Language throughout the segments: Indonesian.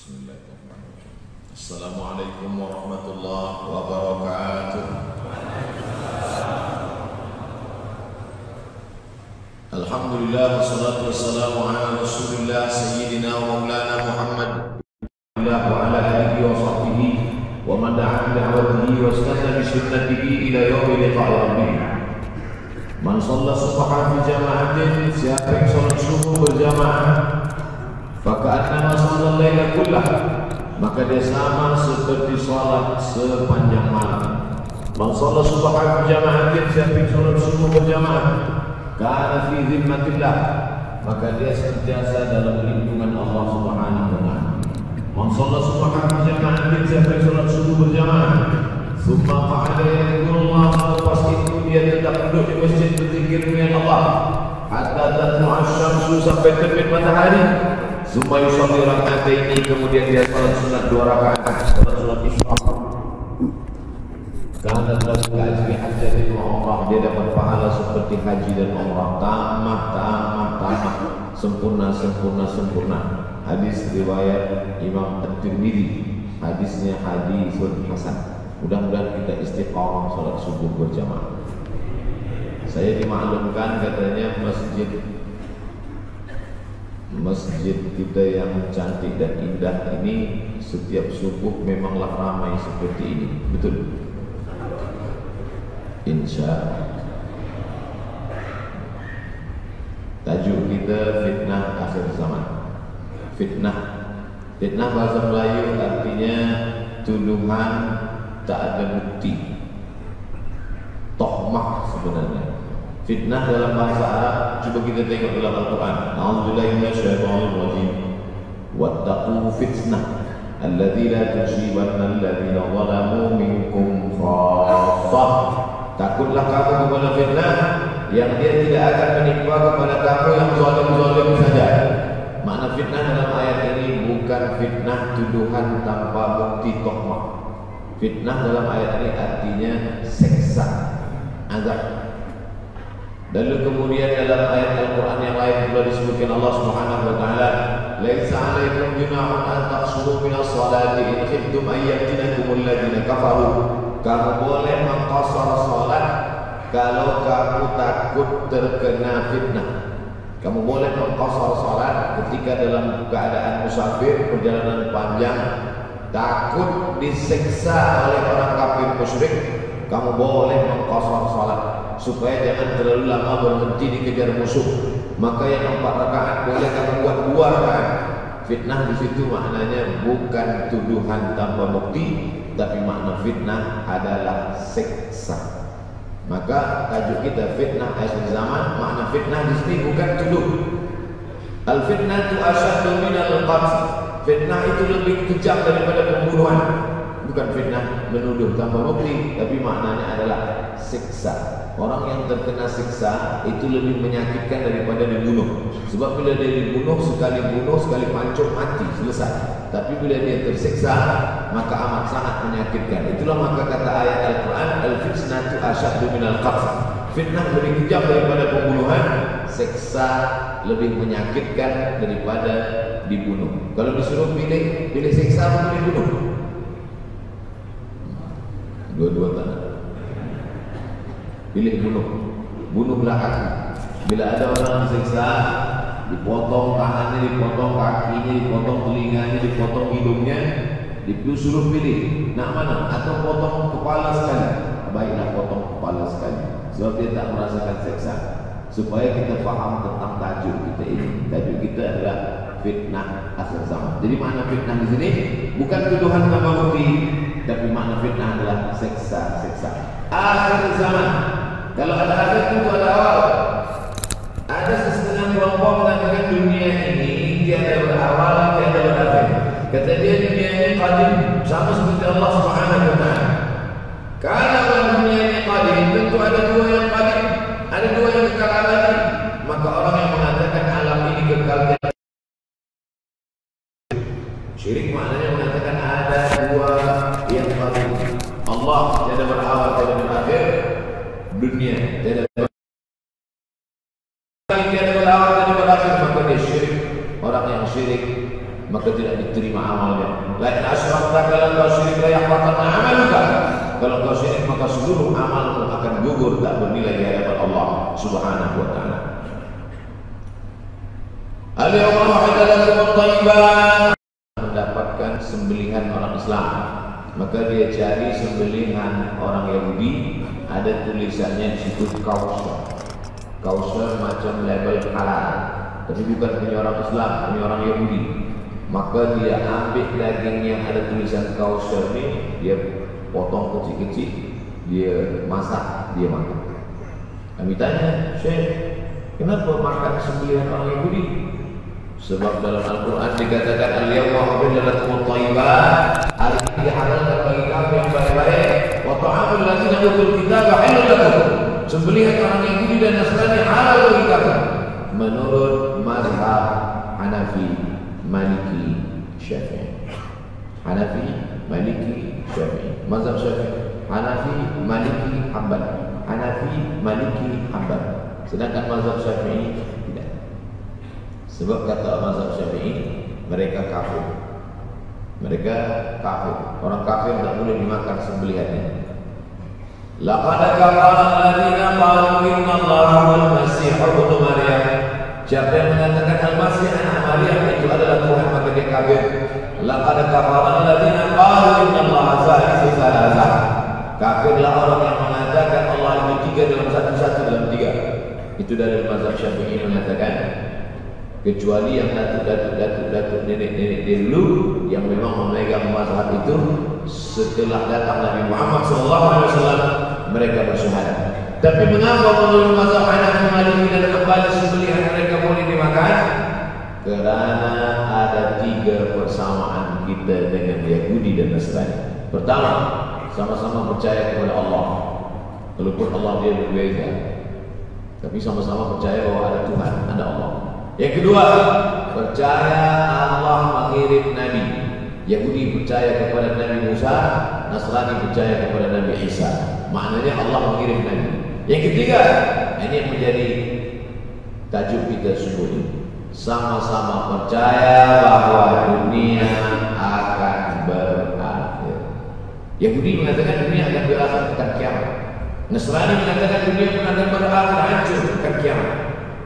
Bismillahirrahmanirrahim. Assalamualaikum warahmatullahi wabarakatuh. Alhamdulillah wassalatu wassalamu ala Rasulillah sayyidina wa maulana Muhammad wa ala alihi wa sahbihi wa man da'a bi da'watihi wa istana bi sunnatihi ila yaumil liqa'i rabbih. Man shalla subha fi jama'atin, siapa yang salat subuh berjamaah, faka'annama shalla al-laila kullah, maka dia sama seperti salat sepanjang malam. Man shalla subha fi jama'atin, siapa yang salat subuh berjamaah, kana fi zimmatillah, maka dia senantiasa dalam lindungan Allah Subhanahu wa taala. Man shalla subha fi jama'atin, siapa yang salat subuh berjamaah, summa qa'ada yadhkurullah, lepas itu dia tetap duduk di masjid berzikir dengan Allah hatta tatlu'a asy-syamsu, sampai terbit matahari. Summa yusalli rak'ataini, kemudian dia salat sunat 2 rakaat, salat isya. Karena lahu ajri hajjatin wa umrah, dia dapat pahala seperti haji dan umrah, tamah, sempurna. Hadis riwayat Imam At-Tirmidzi, hadisnya hadisun hasan. Mudah-mudahan kita istiqamah salat subuh berjamaah. Saya dimaklumkan katanya masjid kita yang cantik dan indah ini setiap subuh memanglah ramai seperti ini, betul? Insya Allah. Tajuk kita fitnah akhir zaman. Fitnah bahasa Melayu artinya tuduhan tak ada bukti, tohmah sebenarnya. Fitnah dalam bahasa Arab, coba kita tengok dalam Al-Quran. A'udzubillahi minasyaitonir rajim. Wattaqu fitnah allati la tusibanna alladziina zalamu minkum khassah. Takutlah kamu kepada fitnah yang dia tidak akan menimpa kepada kamu yang zalim saja. Makna fitnah dalam ayat ini bukan fitnah tuduhan tanpa bukti tohmah. Fitnah dalam ayat ini artinya seksa, azab. Lalu kemudian dalam ayat Al-Quran yang lain juga disebutkan Allah Subhanahu wa taala, "Laisa 'alaikum junahun an taqsuru minas salati in khiftum an yaftinakumul ladzina kafaru." Kamu boleh mengqasar salat kalau kamu takut terkena fitnah. Kamu boleh mengqasar salat ketika dalam keadaan musafir, perjalanan panjang, takut diseksa oleh orang kafir musyrik. Kamu boleh mengqasar salat supaya jangan terlalu lama berhenti dikejar musuh. Maka yang 4 rakaat boleh kamu buat 2 rakaat. Fitnah di situ maknanya bukan tuduhan tanpa bukti, tapi makna fitnah adalah seksa. Maka tajuk kita fitnah akhir zaman. Makna fitnah di sini bukan tuduh. Al-fitnatu asyaddu minal qatl. Fitnah itu lebih kejam daripada pembunuhan. Bukan fitnah menuduh tanpa bukti, tapi maknanya adalah siksa. Orang yang terkena siksa itu lebih menyakitkan daripada dibunuh. Sebab bila dia dibunuh, sekali pancung mati, selesai. Tapi bila dia tersiksa, maka amat sangat menyakitkan. Itulah maka kata ayat Al-Quran, al-fitnatu asyaddu minal qatl. Fitnah lebih kejam daripada pembunuhan, siksa lebih menyakitkan daripada dibunuh. Kalau disuruh pilih siksa atau dibunuh? Dua-dua tanah. Pilih bunuhlah aku. Bila ada orang disiksa, dipotong tangannya, dipotong kakinya, dipotong telinganya, dipotong hidungnya, disuruh pilih nak mana, atau potong kepala sekali. Baiklah potong kepala sekali, sebab dia tak merasakan siksa. Supaya kita faham tentang tajuk kita ini. Tajuk kita adalah fitnah akhir zaman. Jadi makna fitnah di sini bukan tuduhan tanpa bukti, tapi makna fitnah adalah seksa. Akhir zaman. Kalau ada akhir itu ada awal. Ada setengah kelompok mengatakan dunia ini tiada berawal, tiada berakhir. Kata dia dunia ini qadim, sama seperti Allah Subhanahu wa taala. Kalau dunia ini qadim, tentu ada 2 yang qadim, ada 2 yang kekal abadi. Maka orang yang mengatakan alam ini kekal, syirik maknanya mengatakan ada 2 yang qadim. Allah tiada berawal, tiada berakhir. Dunia tiada berawal, tiada berakhir, maka dia syirik. Orang yang syirik maka tidak diterima amalnya. La in asyrakta kalau kau syirik la yahbatanna amaluka. Kalau kau syirik maka seluruh amalmu akan gugur, tak bernilai di hadapan Allah Subhanahu wa taala. Al-yawma uhilla lakum at-thayyibat. Mendapatkan sembelihan orang Islam, maka dia cari sembelihan orang Yahudi, ada tulisannya di situ kausar. Kausar macam label halal, tapi bukan punya orang Islam, punya orang Yahudi. Maka dia ambil daging yang ada tulisan kausar ini, dia potong kecil-kecil, dia masak, dia makan. Kami tanya, Syekh, kenapa makan sembelihan orang Yahudi? Sebab dalam Al-Quran dikatakan al-yawma uhilla lakum at-thayyibat, hari ini dihalalkan bagi kamu yang baik-baik, wa ta'amul ladzina utul kitaba halal lakum, sembelihan orang Yahudi dan Nasrani halal bagi kamu menurut mazhab Hanafi, Maliki, Syafi'i. Hanafi, Maliki, Syafi'i. Mazhab Syafi'i, Hanafi, Maliki, Hanbali. Hanafi, Maliki, Hanbali. Sedangkan mazhab Syafi'i tidak. Sebab kata mazhab Syafi'i, mereka kafir. Mereka kafir. Orang kafir tak boleh dimakan sembelihannya. Laqad kafara alladziina qalu innallaha wal masih ibnu Maryam. Siapa yang mengatakan Al-Masih anak Maryam itu adalah Tuhan, maka dia kafir. Laqad kafara alladziina qalu innallaha thalithu thalatha. Kafirlah orang yang mengatakan Allah itu tiga dalam satu dalam tiga. Itu dari mazhab Syafi'i mengatakan, kecuali yang datuk nenek dulu yang memang memegang mazhab itu, setelah datang Nabi Muhammad SAW mereka bersyahadat. Tapi mengapa menurut mazhab Hanafi, Maliki dan kembali sembelihan mereka boleh dimakan? Kerana ada tiga persamaan kita dengan Yahudi dan Nasrani. Pertama, sama-sama percaya kepada Allah, walaupun Allah dia berbeza, tapi sama-sama percaya bahwa ada Tuhan, ada Allah. Yang kedua, percaya Allah mengirim Nabi. Yahudi percaya kepada Nabi Musa, Nasrani percaya kepada Nabi Isa. Maknanya Allah mengirim Nabi. Yang ketiga, ini yang menjadi tajuk kita subuh ini, sama-sama percaya bahwa dunia akan berakhir. Yahudi mengatakan dunia akan berakhir akan kiamat. Nasrani mengatakan dunia akan berakhir hancur akan kiamat.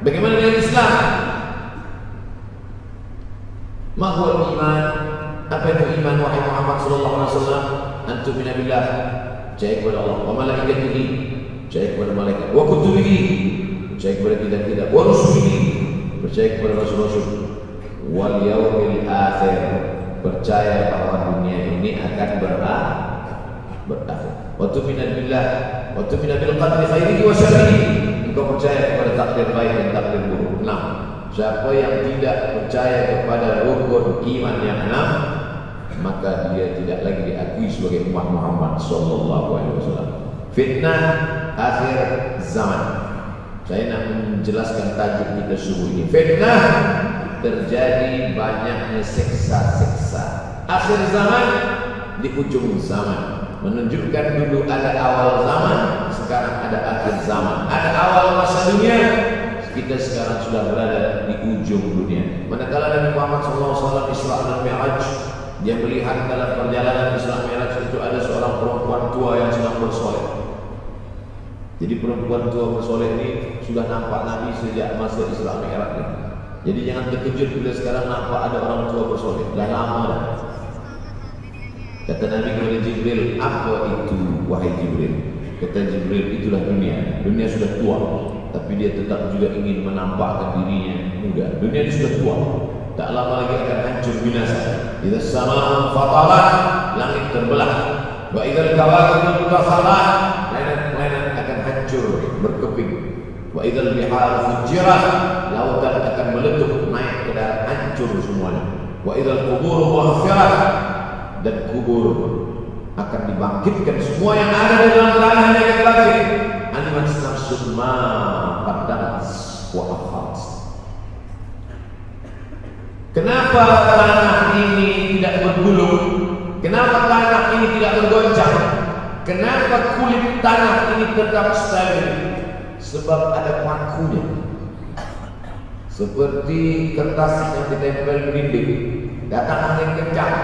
Bagaimana dengan Islam? Mahwal iman. Apa itu iman wahai Muhammad sallallahu alaihi wasallam? Antum binabillah, percaya kepada Allah, wa malaikatihi, percaya kepada malaikat, wa kutubihi, percaya kepada kitab-kitab, wa rusulihi, percaya kepada rasul-rasul, wal yaumil akhir, percaya bahwa dunia ini akan berakhir. Wa tu'minu billah, wa tu'minu bil qadri khairihi wa syarrihi, engkau percaya kepada takdir baik dan takdir buruk. Nah, siapa yang tidak percaya kepada rukun iman yang 6, maka dia tidak lagi diakui sebagai umat Muhammad sallallahu alaihi wasallam. Fitnah akhir zaman. Saya nak menjelaskan tajuk kita subuh ini. Fitnah, terjadi banyaknya siksa-siksa. Akhir zaman, di ujung zaman, menunjukkan dulu ada awal zaman, sekarang ada akhir zaman. Ada awal masa dunia, kita sekarang sudah berada di ujung dunia. Manakala Nabi Muhammad SAW Isra dan Mi'raj, dia melihat dalam perjalanan Isra Mi'raj itu ada seorang perempuan tua yang sedang bersolek. Jadi perempuan tua bersolek ini sudah nampak Nabi sejak masa Isra Mi'raj. Jadi jangan terkejut bila sekarang nampak ada orang tua bersolek. Dah lama dah. Kata Nabi kepada Jibril, apa itu wahai Jibril? Kata Jibril, itulah dunia. Dunia sudah tua, tapi dia tetap juga ingin menampakkan dirinya muda. Dunia ini sudah tua, tak lama lagi akan hancur binasa. Idza as-samaa fatarat, langit terbelah. Wa idzal kawakibu intasarat, planet-planet akan hancur berkeping. Wa idzal biharu fujirat, lautan akan meletup naik ke darat, hancur semuanya. Wa idzal quburu bu'thirat, dan kubur akan dibangkitkan, semua yang ada di dalam tanah yang akan bangkit. Aliman nafsun ma qaddamat wa akhirat. Kenapa tanah ini tidak bergulung? Kenapa tanah ini tidak bergoncang? Kenapa kulit tanah ini tetap stabil? Sebab ada pakunya. Seperti kertas yang ditempel di dinding. datang angin kencang.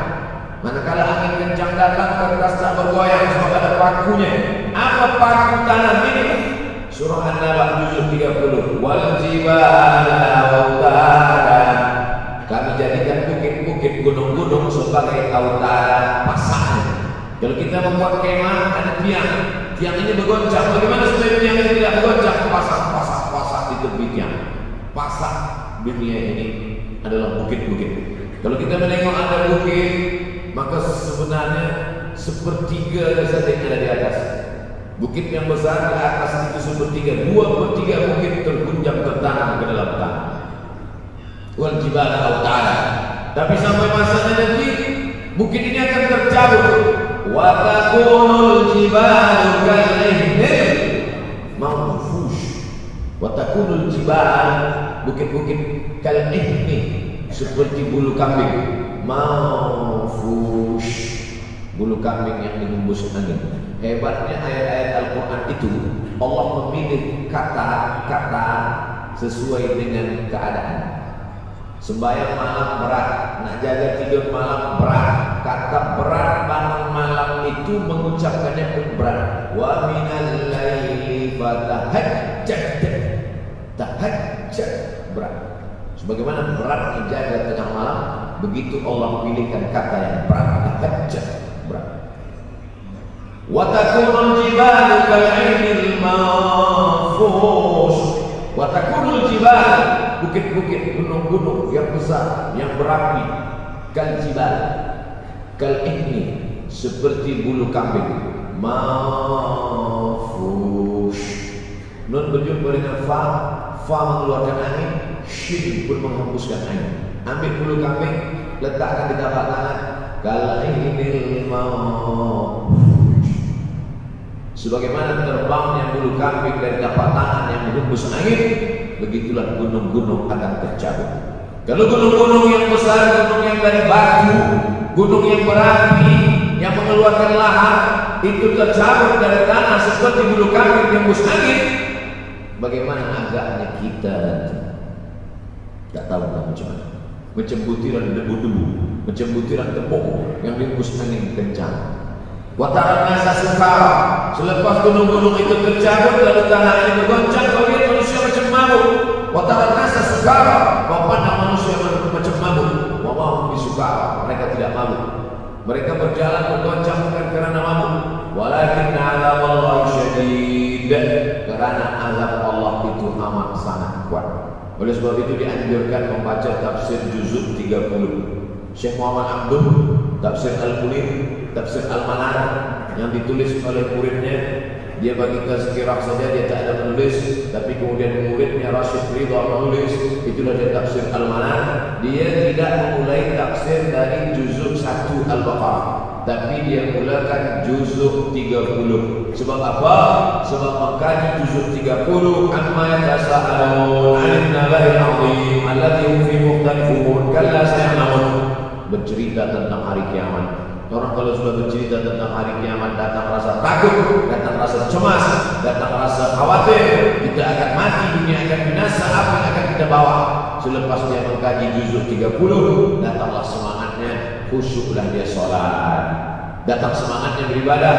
Manakala angin kencang datang, kertas tak bergoyang sebab ada pakunya. Apa paku tanah ini? Surah An-Naba juz 30. Wal jibala autada. Kami jadikan bukit-bukit, gunung-gunung sebagai autara, pasangan. Kalau kita membuat kemah, ada tiang. Tiang ini bergoncang. Bagaimana supaya tiang ini tidak bergoncang? Pasak di tepi tiang. Pasak dunia ini adalah bukit-bukit. Kalau kita menengok ada bukit, maka sebenarnya sepertiga saja yang ada di atas. Bukit yang besar di atas itu sepertiga, 2/3 bukit tergunjang tertanam ke dalam tanah. Wal jibala autada. Tapi sampai masanya nanti bukit ini akan tercabut. Wa takunul jibalu kal'ihnil manfush. Wa takunul jibal, bukit-bukit kal'ihni, seperti bulu kambing. Manfush, bulu kambing yang dihembus angin. Hebatnya ayat-ayat Al-Quran itu, Allah memilih kata-kata sesuai dengan keadaan. Sembahyang malam berat, nak jaga tidur malam berat. Kata berat bangun malam itu mengucapkannya pun berat. Wa minal laili fatahajjad, tahajjad berat. Sebagaimana beratnya jaga tengah malam, begitu Allah pilihkan kata yang berat, tahajjad berat. Wa takunul jibalu kal'ainil manfush. Wa takunul jibal, bukit-bukit, gunung-gunung yang besar, yang berapi, kal jibal, kal ihni, seperti bulu kambing. Manfush. Nun berjumpa dengan fa mengeluarkan angin, shin pun menghembuskan angin. Ambil bulu kambing, letakkan di tapak tangan, kal ihnil manfush. Sebagaimana terbangnya bulu kambing dari tapak tangan yang menghembus angin, begitulah gunung-gunung akan tercabut. Kalau gunung-gunung yang besar, gunung yang dari batu, gunung yang berapi, yang mengeluarkan lahar, itu tercabut dari tanah seperti bulu kambing yang menghembus angin, bagaimana agaknya kita nanti? Tak tahu macam mana. Macam butiran debu-debu, macam butiran tepung yang menghembus angin kencang. Wataran nasa sukara, selepas gunung-gunung itu tercabut lalu tanah ini bergoncang, kau lihat manusia macam mabuk. Wataran nasa sukara, kau pandang manusia macam mabuk. Wawah bisukara, mereka tidak mabuk. Mereka berjalan bergoncang bukan karena mabuk. Walakin azab Allah syadid, karena azab Allah itu amat sangat kuat. Oleh sebab itu dianjurkan membaca tafsir juzuk 30. Syekh Muhammad Abdul, tafsir Al-Munir, tafsir Al-Manar yang ditulis oleh muridnya. Dia bagi tazkirah saja, dia tak ada menulis, tapi kemudian muridnya Rashid Ridha menulis. Itulah dia tafsir Al-Manar. Dia tidak memulai tafsir dari juzuk 1 Al-Baqarah, tapi dia mulakan juzuk 30. Sebab apa? Sebab mengkaji juzuk 30, amma yatasaalun 'anil naba'il 'azim alladzi hum fi mukhtalifun kalla saya'lamun, bercerita tentang hari kiamat. Orang kalau sudah bercerita tentang hari kiamat, datang rasa takut, datang rasa cemas, datang rasa khawatir, kita akan mati, dunia akan binasa, apa yang akan kita bawa? Selepas dia mengkaji juzuk 30, datanglah semangatnya, khusyuklah dia sholat, datang semangatnya beribadah,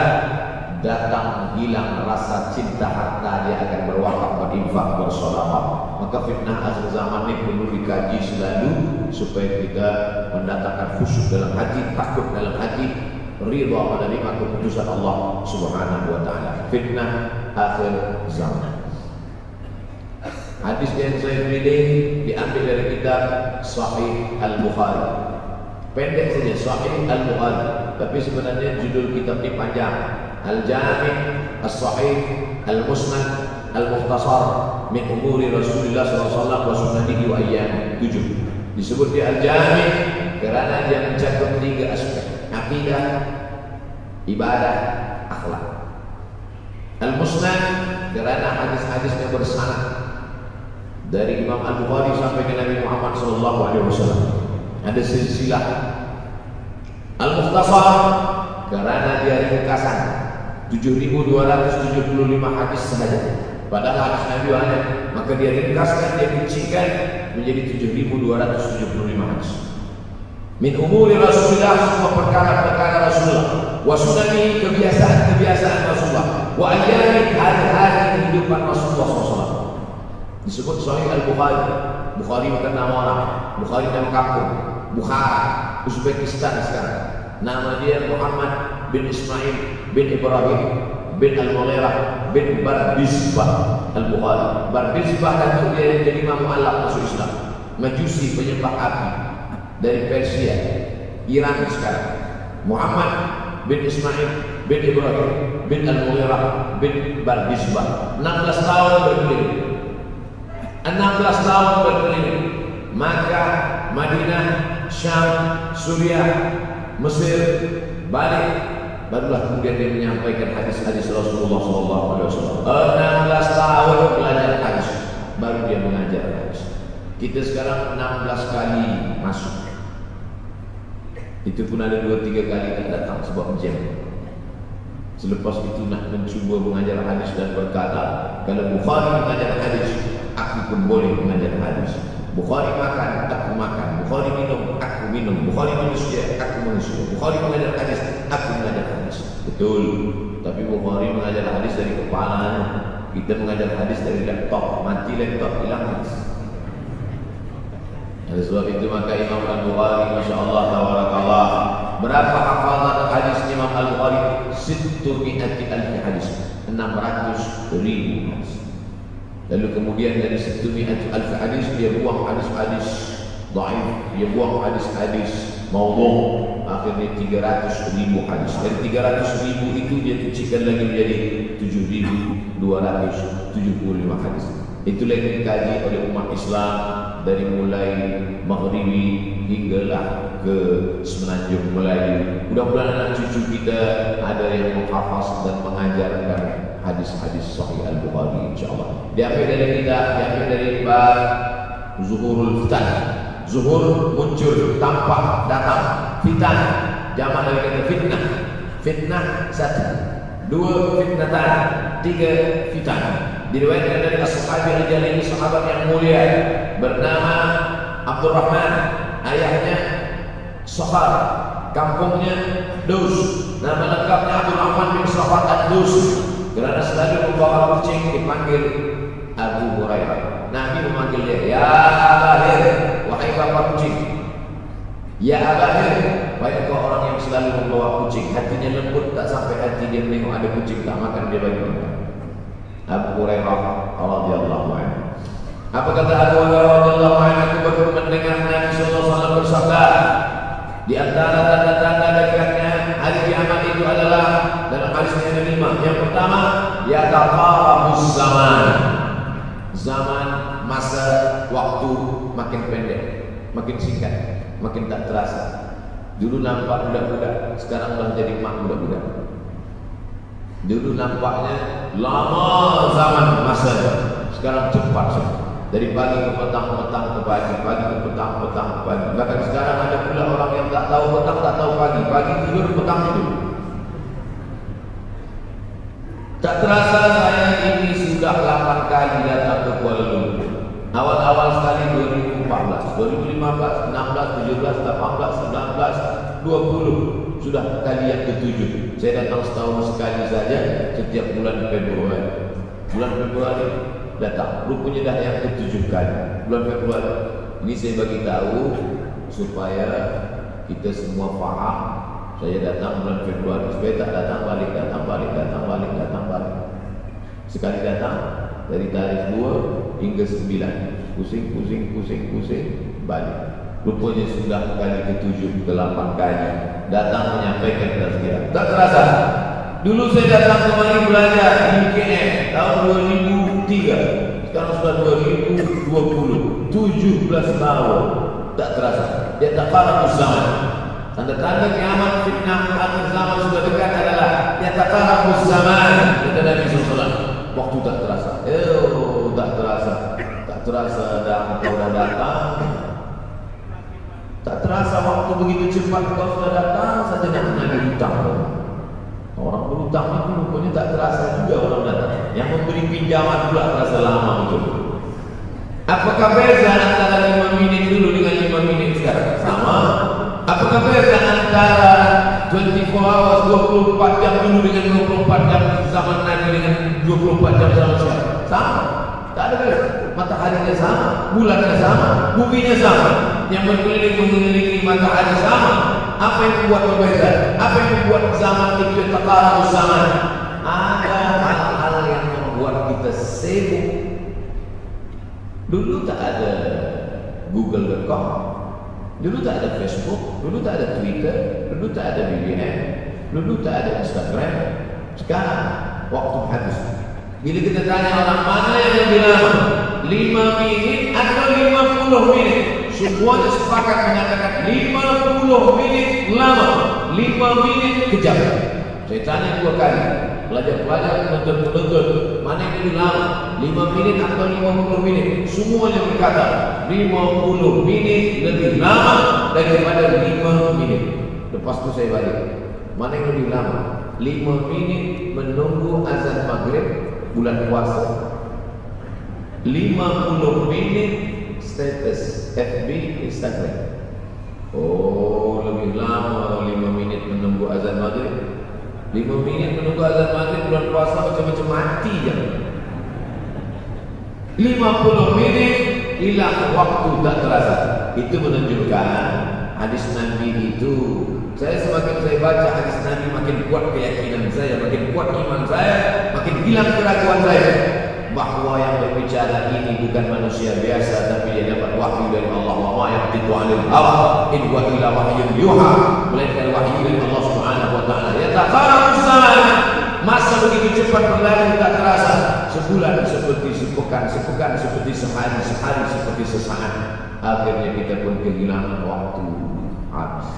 datang hilang rasa cinta harta, dia akan berwakaf, berinfak, bersedekah. Maka fitnah akhir zaman ini perlu dikaji selalu supaya kita mendatangkan khusyuk dalam hati, takut dalam hati, ridha menerima keputusan Allah Subhanahu wa taala. Fitnah akhir zaman. Hadis yang saya pilih diambil dari kitab Sahih Al-Bukhari. Pendek saja Sahih Al-Bukhari, tapi sebenarnya judul kitab ini panjang. Al-Jami' As-Sahih Al-Musnad Al-Mukhtasar min umuri Rasulullah SAW wa sunnatihi wa ayyam 7. Disebut di Al-Jami' karena dia mencakup 3 aspek: akidah, ibadah, akhlak. Al-Musnad karena hadis-hadisnya bersanad dari Imam Al-Bukhari sampai ke Nabi Muhammad SAW. Ada silsilah. Al-Mukhtasar karena dia ringkasan 7.275 hadis sahaja. Padahal hadis Nabi banyak, maka dia ringkaskan, dia kecilkan menjadi 7.275 hadis. Min umuri Rasulullah, semua perkara-perkara Rasulullah, wa sunani, kebiasaan-kebiasaan Rasulullah, wa ayyami, hari-hari kehidupan Rasulullah SAW. Disebut Sahih Al-Bukhari. Bukhari bukan nama orang, Bukhari nama kampung, Bukhara, Uzbekistan sekarang. Nama dia Muhammad bin Ismail bin Ibrahim bin Al-Mughirah bin Bardizbah Al-Bukhari. Bardizbah dan dia jadi imam mu'allaq masuk Islam, Majusi, penyembah api dari Persia, Iran sekarang. Muhammad bin Ismail bin Ibrahim bin Al-Mughirah bin Bardizbah, 16 tahun berkeliling, 16 tahun berkeliling Makkah, Madinah, Syam, Suriah, Mesir, balik, barulah kemudian dia menyampaikan hadis-hadis Rasulullah SAW. 16 tahun belajar hadis, baru dia mengajar hadis. Kita sekarang 16 kali masuk, itu pun ada 2-3 kali tak datang sebab jam. Selepas itu nak mencuba mengajar hadis dan berkata, kalau Bukhari mengajar hadis, aku pun boleh mengajar hadis. Bukhari makan, aku makan. Bukhari minum, aku minum. Bukhari manusia, aku manusia. Bukhari mengajar hadis, aku mengajar hadis. Betul. Tapi Bukhari mengajar hadis dari kepalanya, kita mengajar hadis dari laptop. Mati laptop, hilang hadis. Oleh sebab itu maka Imam Al-Bukhari, Masya Allah, tabarakallah, berapa hafazan hadis Imam Al-Bukhari? 600,000 hadis, 600,000 hadis. Lalu kemudian dari 700,000 hadis dia buang hadis-hadis dhaif, dia buang hadis-hadis maudhu', akhirnya 300,000 hadis. Dari 300,000 itu dia kecilkan lagi menjadi 7.275 hadis. Itulah yang dikaji oleh umat Islam dari mulai Maghribi hinggalah ke Semenanjung Melayu. Mudah-mudahan anak cucu kita ada yang menghafaz dan mengajarkan hadis-hadis Sahih Al-Bukhari, insyaAllah. Diambil dari kita, diambil dari bab zuhurul fitan. Zuhur muncul, tampak, datang. Fitan jamak dari kata fitnah. Fitnah 1, 2 fitnatan, 3 fitan. Diriwayatkan dari as-sahabi al-jalil, sahabat yang mulia bernama Abdurrahman, ayahnya Sakhar, kampungnya Dus. Nama lengkapnya Abdurrahman bin Sakhar ad-Dus. Kerana selalu membawa kucing dipanggil Abu Hurairah. Nabi memanggil dia, ya Abahir, wahai bapak kucing. Ya Abahir, wahai kau orang yang selalu membawa kucing. Hatinya lembut, tak sampai hati dia menengok ada kucing, tak makan dia bagi makan. Abu Hurairah radhiyallahu anhu. Apa kata Abu Hurairah radhiyallahu anhu? Aku baru mendengar Nabi sallallahu alaihi wasallam bersabda, di antara tanda-tanda dekatnya hari kiamat itu adalah, dalam hadisnya ada 5. Yang pertama, yataqarabus zaman. Zaman, masa, waktu makin pendek, makin singkat, makin tak terasa. Dulu nampak budak-budak, sekarang dah jadi mak budak-budak. Dulu nampaknya lama zaman masa, sekarang cepat saja. Dari pagi ke petang, petang ke pagi, pagi ke petang, petang ke pagi. Bahkan sekarang ada pula orang yang tak tahu petang, tak tahu pagi. Pagi tidur, petang tidur. Tak terasa saya ini sudah 8 kali datang ke Kuala Lumpur. Awal-awal sekali 2014, 2015, 16, 17, 18, 19, 20. Sudah kali yang ke-7. Saya datang setahun sekali saja, setiap bulan Februari. Bulan Februari datang, rupanya dah yang ke-7 kali. Bulan Februari ini saya bagi tahu supaya kita semua faham. Saya datang bulan Februari, supaya tak datang balik, datang balik, datang balik, datang balik. Sekali datang dari tarikh 2 hingga 9, pusing, pusing, pusing, pusing, balik. Rupanya sudah kali ke-7 ke 8 kali datang menyampaikan tazkirah. Tak terasa. Dulu saya datang kemari belajar di UKM tahun 2003. Sekarang sudah 2020, 17 tahun. Tak terasa. Dia tak faham zaman. Tanda-tanda kiamat, fitnah akhir zaman sudah dekat adalah dia tak faham zaman. Kata Nabi SAW. Waktu tak terasa. Tak terasa. Tak terasa dah kau dah datang. Tak terasa waktu begitu cepat kau sudah datang saja nak menagih hutang. Orang berhutang itu rupanya tak terasa juga orang datang. Yang memberi pinjaman pula terasa lama betul. Apakah beza antara 5 minit dulu dengan 5 minit sekarang? Sama. Apakah beda antara 24 hours 24 jam dulu dengan 24 jam zaman Nabi dengan 24 jam zaman sekarang? Sama. Tak ada beda. Mataharinya sama, bulannya sama, buminya sama, yang mengelilingi matahari sama. Apa yang membuat berbeda? Apa yang membuat zaman itu terlarang zaman? Ada hal-hal yang membuat kita sibuk. Dulu tak ada Google.com, dulu tak ada Facebook, dulu tak ada Twitter, dulu tak ada BBM, dulu tak ada Instagram. Sekarang waktu habis. Bila kita tanya orang mana yang lebih lama, 5 minit atau 50 minit, semuanya sepakat mengatakan 50 minit lama, 5 minit kejam. Saya tanya 2 kali, pelajar-pelajar, penonton-penonton, mana yang lebih lama, 5 minit atau 50 minit? Semuanya berkata 50 minit lebih lama daripada 5 minit. Lepas itu saya balik, mana yang lebih lama? 5 minit menunggu azan maghrib bulan puasa, 50 minit status FB, Instagram. Oh, lebih lama 5 minit menunggu azan maghrib. 5 minit menunggu azan maghrib bulan puasa macam-macam mati je. 50 menit hilang waktu tak terasa. Itu menunjukkan hadis Nabi itu. Semakin saya baca hadis Nabi, makin kuat keyakinan saya, makin kuat iman saya, makin hilang keraguan saya bahwa yang berbicara ini bukan manusia biasa, tapi dia dapat wahyu dari Allah. Wa ma yantiqu 'anil hawa in huwa illa wahyun yuha, melainkan wahyu dari Allah Subhanahu wa taala. Ya taqarrabus zaman, masa begitu cepat berlalu tak terasa. Sebulan seperti sepekan, sepekan seperti sehari, sehari seperti sesaat. Akhirnya kita pun kehilangan waktu habis.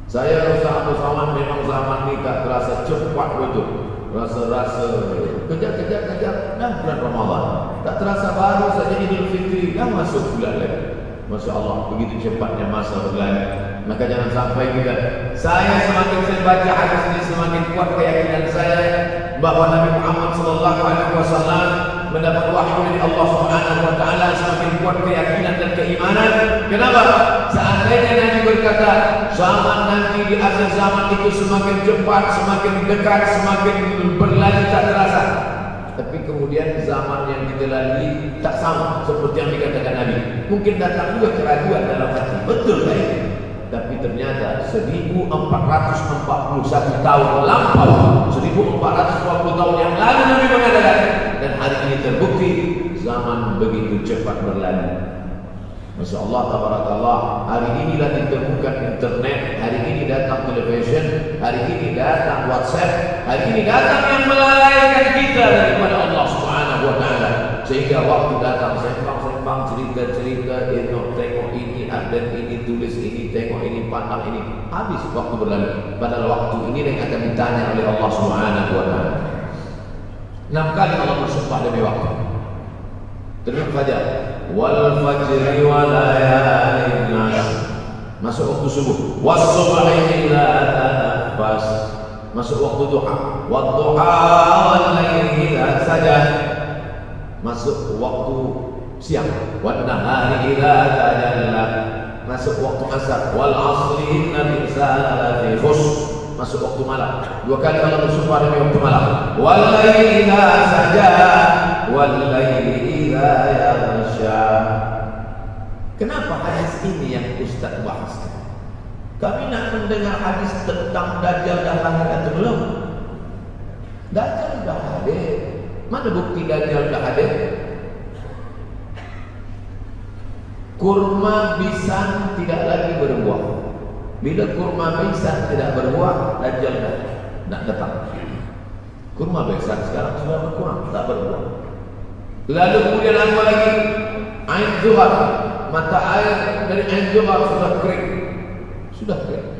Saya rasa zaman memang zaman ini tak terasa cepat betul. Rasa-rasa kejap-kejap dah bulan Ramadan. Tak terasa baru saja Idul Fitri dah masuk bulan lagi. Masya Allah, begitu cepatnya masa berlalu. Maka jangan sampai kita. Semakin saya baca hadis ini, semakin kuat keyakinan saya bahwa Nabi Muhammad SAW mendapat wahyu dari Allah Subhanahu wa taala. Semakin kuat keyakinan dan keimanan. Kenapa? Seandainya Nabi berkata, zaman nanti di akhir zaman itu semakin cepat, semakin dekat, semakin berlalu tak terasa. Tapi kemudian zaman yang kita lalui tak sama seperti yang dikatakan Nabi. Mungkin datang juga keraguan dalam hati. Betul tak ya? Tapi ternyata 1441 tahun lampau, 1440 tahun yang lalu Nabi mengatakan, dan hari ini terbukti zaman begitu cepat berlalu. Masya Allah, tabarakallah. Hari inilah ditemukan internet, hari ini datang television, hari ini datang WhatsApp, hari ini datang yang melalaikan kita daripada Allah Subhanahu wa taala. Sehingga waktu datang sembang-sembang, cerita-cerita, tengok ini, update ini, tulis ini, tengok ini, pandang ini, habis waktu berlalu. Padahal waktu ini yang akan ditanya oleh Allah Subhanahu wa taala. 6 kali Allah bersumpah demi waktu. Terus fajar, wal fajri wa layalin nas, masuk waktu subuh, was subhi idza tanafas, masuk waktu duha, wad duha wal laili idza saja, masuk waktu siang, wan nahari idza tajalla, masuk waktu asar, wal asri innal insana lafi khusr, masuk waktu malam. 2 kali Allah bersumpah demi waktu malam, wal laili idza saja, wal laili idza yaghsha. Kenapa hadis ini yang Ustaz bahas? Kami nak mendengar hadis tentang Dajjal dah lahir atau belum? Dajjal dah hadir. Mana bukti Dajjal dah hadir? Kurma bisan tidak lagi berbuah. Bila kurma bisan tidak berbuah, Dajjal dah nak datang. Kurma bisan sekarang sudah berkurang, tak berbuah. Lalu kemudian apa lagi? Ain Zuhar, mata air dari Ain Zuhar sudah kering. Sudah kering.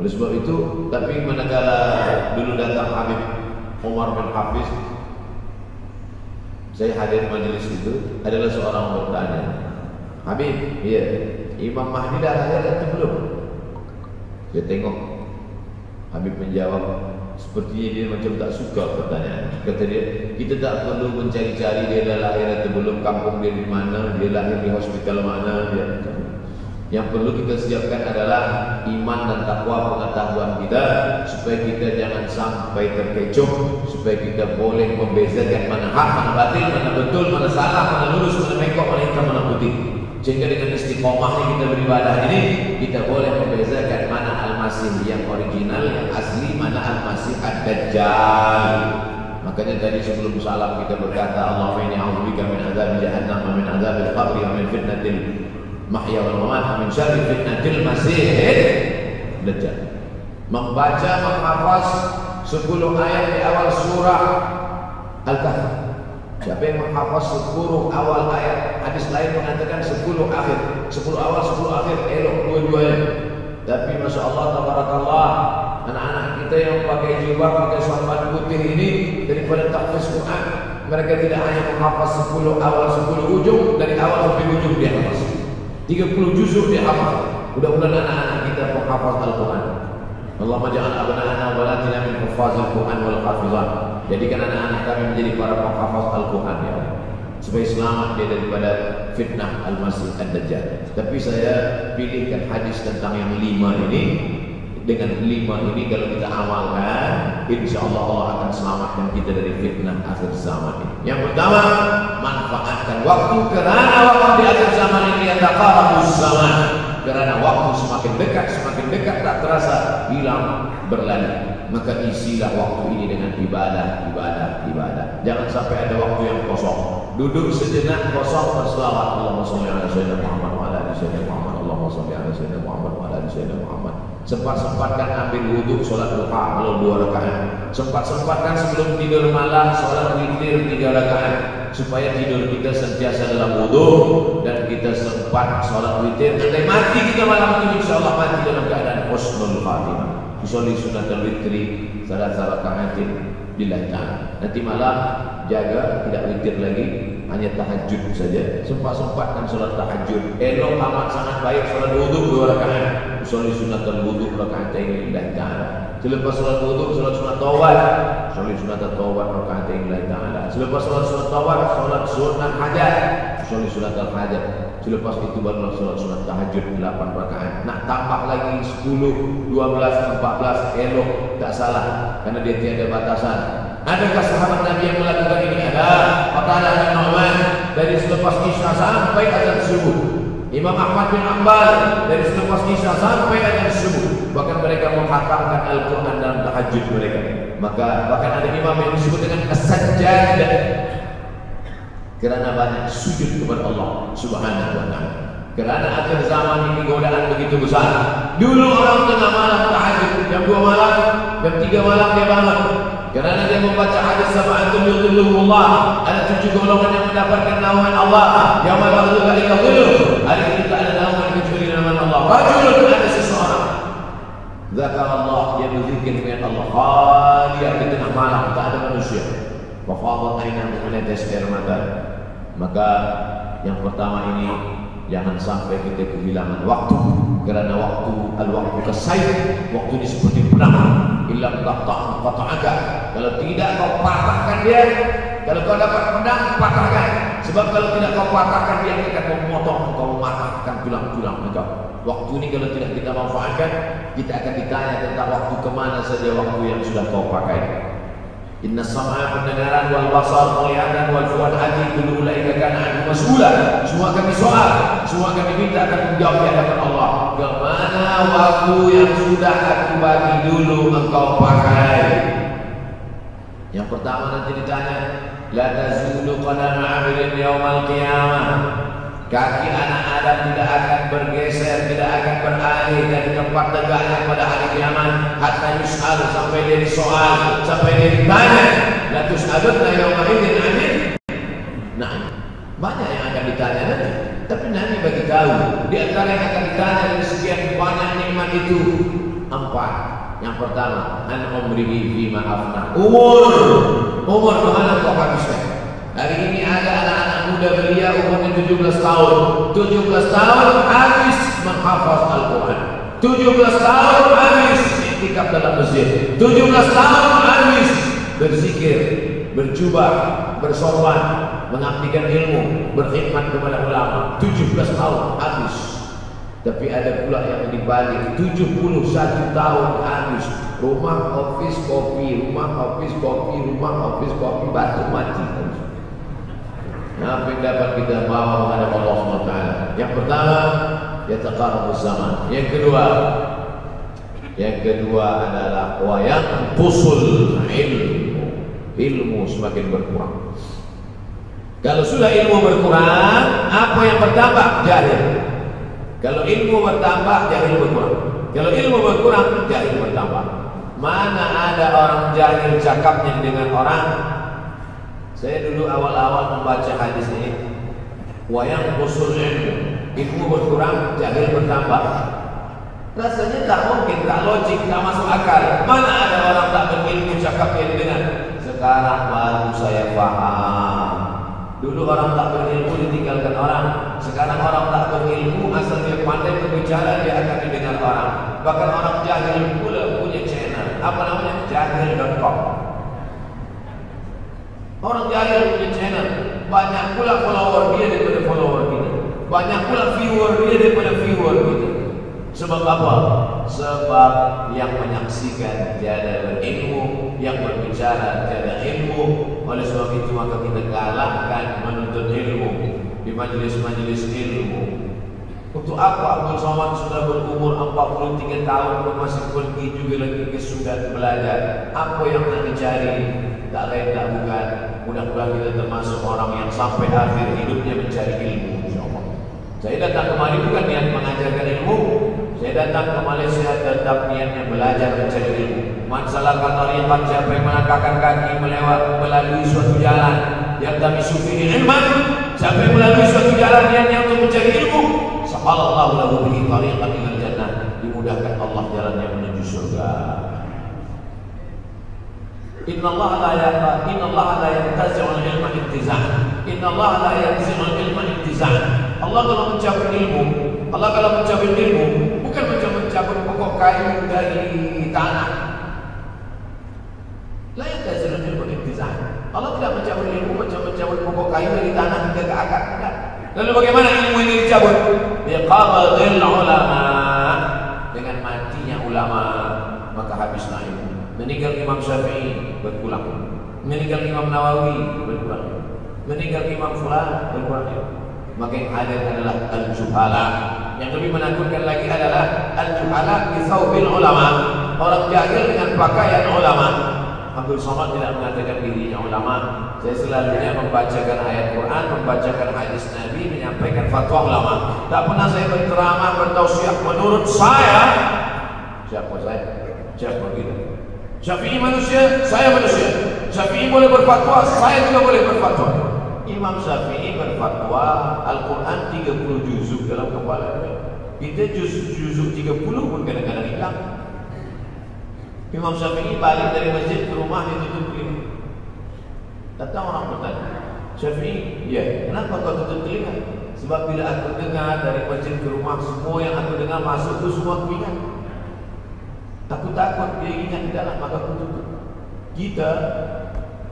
Oleh sebab itu, tapi manakala dulu datang Habib Umar bin Hafiz, saya hadir majlis itu, adalah seorang bertanya, Habib, ya, Imam Mahdi dah lahir atau belum? Dia tengok, Habib menjawab, sepertinya dia macam tak suka pertanyaan. Kata dia, kita tak perlu mencari-cari dia dah lahir atau belum, kampung dia di mana, dia lahir di hospital mana, dia. Yang perlu kita siapkan adalah iman dan takwa pengetahuan kita, supaya kita jangan sampai terkecoh, supaya kita boleh membezakan mana hak, mana batil, mana betul, mana salah, mana lurus, mana bengkok, mana hitam, mana putih. Sehingga dengan istiqomahnya kita beribadah ini, kita boleh membezakan mana Al-Masih yang original, yang asli, mana Al-Masih Ad-Dajjal. Makanya tadi sebelum salam kita berkata, Allahumma inni a'udzubika min adzabi jahannam wa min adzabil qabri wa min fitnatil mahya wal mamat min syarri fitnatil masihid dajjal. Membaca menghafaz 10 ayat di awal surah Al-Kahfi. Siapa yang menghafaz 10 awal ayat, hadis lain mengatakan 10 akhir, 10 awal 10 akhir, elok dua-duanya. Tapi masya Allah tabarakallah, anak-anak kita yang pakai jilbab, pakai sarban putih ini, daripada tahfiz Quran, mereka tidak hanya menghafaz 10 awal 10 ujung, dari awal sampai ujung dia hafaz 30 juzuk dia hafaz. Mudah-mudahan anak-anak kita menghafaz Al-Quran. Allahumma ja'al abna'ana wa banatina min huffazil Quran wal hafizan. Jadikan anak-anak kami menjadi para penghafaz Al-Quran ya Allah, supaya selamat dia daripada fitnah Al-Masih Ad-Dajjal. Tapi saya pilihkan hadis tentang yang 5 ini. Dengan 5 ini kalau kita amalkan, insya Allah Allah akan selamatkan kita dari fitnah akhir zaman ini. Yang pertama, manfaatkan waktu, kerana waktu di akhir zaman ini yataqarabus zaman. Kerana waktu semakin dekat tak terasa hilang berlalu. Maka isilah waktu ini dengan ibadah. Jangan sampai ada waktu yang kosong. Duduk sejenak kosong berselawat, Allahumma sholli ala sayyidina Muhammad wa ala ali sayyidina Muhammad, Allahumma sholli ala sayyidina Muhammad wa ala ali sayyidina Muhammad. Sempat-sempatkan ambil wudhu, sholat duha kalau 2 rakaat. Sempat-sempatkan sebelum tidur malam sholat witir 3 rakaat, supaya tidur kita sentiasa dalam wudhu dan kita sempat sholat witir. Andai mati kita malam itu, insyaallah mati dalam keadaan husnul khatimah. Usolli sunatul witri salat rakaatin lillahi ta'ala. Nanti malam jaga tidak witir lagi, hanya tahajud saja. Sempat-sempatkan sholat tahajud. Elok amat sangat baik sholat wudhu 2 rakaat. Usolli sunatul wudhu rakaatain lillahi ta'ala. Selepas sholat wudhu, sholat sunat taubat. Usolli sunatul taubat rakaatain lillahi ta'ala. Selepas sholat sunat taubat, sholat sunat hajat. Usolli sunatul hajat. Selepas itu barulah sholat sunat tahajud 8 rakaat. Nak tambah lagi 10, 12, 14, elok, tak salah, karena dia tiada batasan. Adakah sahabat Nabi yang melakukan ini? Ada. Qatadah bin Nu'man dari selepas Isya sampai azan subuh. Imam Ahmad bin Hanbal dari selepas Isya sampai azan subuh. Bahkan mereka menghatamkan Al-Quran dalam tahajud mereka. Maka bahkan ada imam yang disebut dengan as-sajjad, kerana banyak sujud kepada Allah Subhanahu wa ta'ala. Kerana akhir zaman ini godaan begitu besar. Dulu orang tengah malam tahajud, jam 2 malam, jam 3 malam dia bangun. Kerana dia membaca hadis sab'atun yudhilluhumullah, ada 7 golongan yang mendapatkan naungan Allah. Yauma la dhilla illa dhilluh. Hari ini tak ada naungan kecuali naungan Allah. Rajulun, ada seseorang zakarallah, dia berzikir dengan Allah khalian di tengah malam, tak ada manusia. Fafadat ainahu, menetes air mata. Maka yang pertama ini, jangan sampai kita kehilangan waktu. Kerana waktu, al-waktu kasayf, waktu ini seperti pedang. Illam taqta'aka, kalau tidak kau patahkan dia. Kalau kau dapat pedang, patahkan. Sebab kalau tidak kau patahkan, dia akan memotong, kau mematahkan tulang-tulang engkau. Waktu ini kalau tidak kita manfaatkan, kita akan ditanya tentang waktu kemana saja waktu yang sudah kau pakai. Inna sam'a, pendengaran, wal basar, penglihatan, wal fuad, hati, kullu ulaika kana anhu mas'ula. Semua akan disoal, semua akan diminta, akan menjawab di hadapan Allah. Kemana waktu yang sudah aku bagi dulu engkau pakai? Yang pertama nanti ditanya, la tazulu qadama 'abdin yaumal qiyamah. Kaki anak Adam tidak akan bergeser, tidak akan beralih dari tempat tegaknya pada hari kiamat. Hatta yus'al, sampai dia disoal, sampai dia ditanya. La tus'aluna yauma idzin 'anil. Nah, banyak yang akan ditanya nanti. Tapi Nabi bagi tahu, di antara yang akan ditanya dari sekian banyak nikmat itu 4. Yang pertama, an umrihi fima afna. Umur kemana kau habiskan? Hari ini ada anak-anak muda belia umurnya 17 tahun. 17 tahun habis menghafaz Al-Quran. 17 tahun habis iktikaf dalam masjid. 17 tahun habis berzikir, berjubah, bersorban, mengabdikan ilmu, berkhidmat kepada ulama. 17 tahun habis. Tapi ada pula yang dibalik 71 tahun habis. Rumah office kopi, rumah office kopi, rumah office kopi, batu mati. Nah, apa yang dapat kita bawa menghadap Allah SWT? Yang pertama, yataqarrabuz zaman. Yang kedua adalah wa yanqusul ilmu semakin berkurang. Kalau sudah ilmu berkurang, apa yang bertambah? Jahil. Kalau ilmu bertambah, jahil berkurang. Kalau ilmu berkurang, jahil bertambah. Mana ada orang jahil cakapnya dengan orang? Saya dulu awal-awal membaca hadis ini, wa yanqusul ilmu berkurang, jahil bertambah. Rasanya tak mungkin, tak logik, tak masuk akal. Mana ada orang tak berilmu cakapnya dengan? Sekarang baru saya paham. Dulu orang tak berilmu ditinggalkan orang. Sekarang orang tak berilmu, asal dia pandai berbicara, dia akan didengar orang. Bahkan orang jahil pula punya channel. Apa namanya? Jahil.com. Orang jahil punya channel. Banyak pula follower dia daripada follower kita. Banyak pula viewer dia daripada viewer kita. Sebab apa? Sebab yang menyaksikan tiada berilmu, yang berbicara tiada ilmu. Oleh sebab itu maka kita galakkan menuntut ilmu di majlis-majlis ilmu. Untuk apa Abdul Somad sudah berumur 43 tahun masih pergi juga lagi ke Sudan belajar? Apa yang nak dicari? Tak lain tak bukan. Mudah-mudahan kita termasuk orang yang sampai akhir hidupnya mencari ilmu. InsyaAllah. Saya datang kemari bukan niat mengajarkan ilmu. Saya datang ke Malaysia tetap niatnya belajar mencari ilmu. Masalah tariqat, siapa yang melangkahkan kaki melalui suatu jalan yang kami sufi ilman, siapa yang melalui suatu jalan niatnya untuk mencari ilmu, sahallallahu lahu bihi tariqan ilal jannah, dimudahkan Allah jalannya menuju surga. Innallaha la yantazi'ul ilma intiza'an. Innallaha la yantazi'ul ilma intiza'an. Allah kalau mencabut ilmu, bukan mencabut pokok kayu dari tanah. La yantazi'ul ilma intiza'an. Allah tidak mencabut ilmu macam mencabut pokok kayu dari tanah hingga ke akar. Lalu bagaimana ilmu ini dicabut? Biqabdil ulama. Dengan matinya ulama, maka habislah ilmu. Meninggal Imam Syafi'i berpulang, meninggal Imam Nawawi berpulang, meninggal Imam Fulan berpulang. Maka yang ada adalah al-juhala. Yang lebih menakutkan lagi adalah al-juhala bi thawbil ulama. Orang jahil dengan pakaian ulama. Abdul Somad tidak mengatakan dirinya ulama. Saya selalunya membacakan ayat Quran, membacakan hadis Nabi, menyampaikan fatwa ulama. Tak pernah saya berceramah, bertausiah. Menurut saya, siapa kita? Syafi'i manusia, saya manusia. Syafi'i boleh berfatwa, saya juga boleh berfatwa. Imam Syafi'i berfatwa Al-Quran 30 juzuk dalam kepala. Kita juzuk 30 pun kadang-kadang hilang. Imam Syafi'i balik dari masjid ke rumah ditutup telinga. Datang orang bertanya, Syafi'i, ya, kenapa kau tutup telinga? Sebab bila aku dengar dari masjid ke rumah, semua yang aku dengar masuk itu semua aku ingat. Aku takut dia ingat di dalam, maka aku tutup. Kita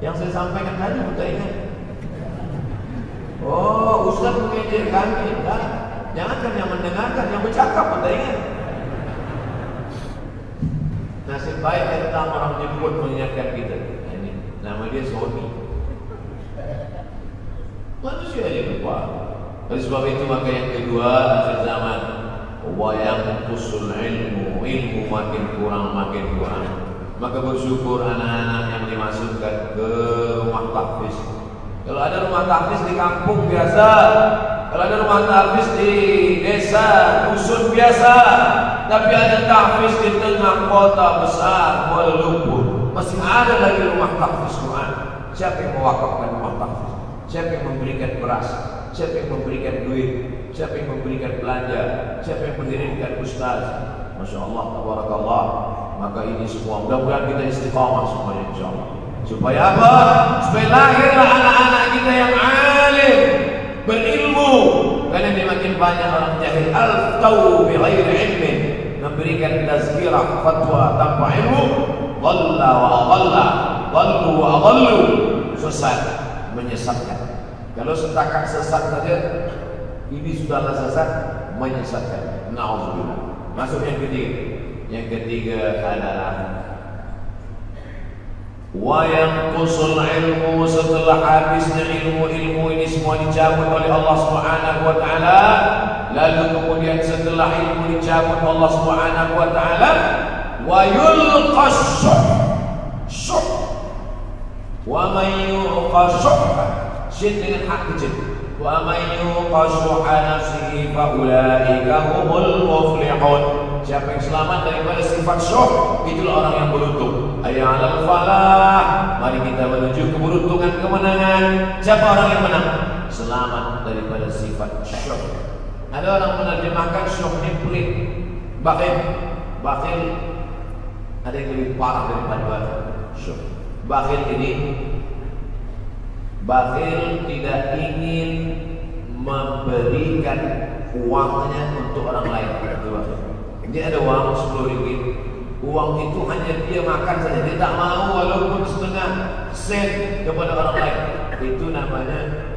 yang saya sampaikan tadi pun tak ingat. Oh, Ustaz mengejek kami. Jangankan yang mendengarkan, yang bercakap pun tak ingat. Nasib baik tentang orang menyebut mengingatkan kita. Ini nama dia Sony. Manusia aja lupa. Oleh sebab itu maka yang kedua akhir zaman, wa yanqusul ilmu makin kurang. Maka bersyukur anak-anak yang dimasukkan ke rumah tahfiz. Kalau ada rumah tahfiz di kampung biasa, kalau ada rumah tahfiz di desa, dusun biasa, tapi ada tahfiz di tengah kota besar, Kuala Lumpur, masih ada lagi rumah tahfiz Quran. Siapa yang mewakafkan rumah tahfiz? Siapa yang memberikan beras? Siapa yang memberikan duit? Siapa yang memberikan belanja? Siapa yang mendirikan ustaz? Masya Allah, tabarakallah. Maka ini semua mudah-mudahan kita istiqamah semuanya insyaAllah. Supaya apa? Supaya lahirlah anak-anak kita yang alim, berilmu. Karena dia makin banyak orang jahil. Al-taw bi ghairi ilmin, memberikan tazkirah fatwa tanpa ilmu. Dhalla wa adalla, dhallu wa adallu, sesat, menyesatkan. Kalau setakat sesat saja, ini sudahlah sesat, menyesatkan. Na'udzubillah. Masuk yang ketiga. Yang ketiga adalah wa yanqusul ilmu, setelah habisnya ilmu ini semua dicabut oleh Allah Subhanahu wa taala. Lalu kemudian setelah ilmu dicabut Allah Subhanahu wa taala, wa yulqas syuh. Wa may yuqas syuh dengan hak kecil. Wa may yuqas nafsihi fa ulaika humul muflihun. Siapa yang selamat daripada sifat syuh, itulah orang yang beruntung. Hayya 'alal falah. Mari kita menuju keberuntungan, kemenangan. Siapa orang yang menang? Selamat daripada sifat syuh. Ada orang menerjemahkan syuh ini pelit, bakhil. Bakhil ada yang lebih parah daripada syuh. Bakhil ini, bakhil tidak ingin memberikan uangnya untuk orang lain. Itu bakhil. Dia ada uang 10 ringgit, uang itu hanya dia makan saja, dia tak mau walaupun setengah sen kepada orang lain. Itu namanya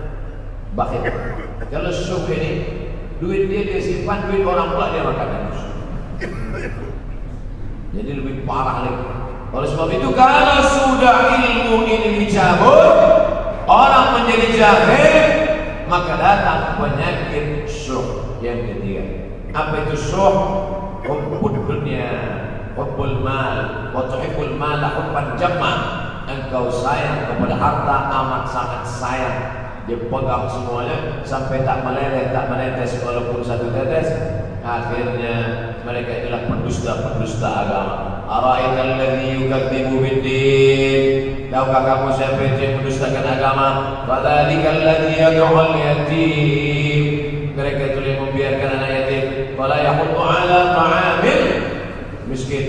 bakhil. Kalau syuh ini, duit dia simpan, duit orang pula dia makan. Jadi lebih parah lagi. Oleh sebab itu, kalau sudah ilmu ini dicabut, orang menjadi jahil, maka datang penyakit syuh yang ketiga. Apa itu syuh? Hubbud dunya, hubbul mal, wa tuhibbul mala hubban jamma. Engkau sayang kepada harta amat sangat sayang. Dia pegang semuanya sampai tak meleleh, tak menetes walaupun satu tetes. Akhirnya mereka itulah pendusta-pendusta agama. Ara'aital ladzi yukadzibu bid-din. Tahukah kamu siapa yang mendustakan agama? Fadzalikal ladzi yad'ul yatim. Mereka itu yang membiarkan anak yatim. Wala yahuddu 'ala ta'amil miskin.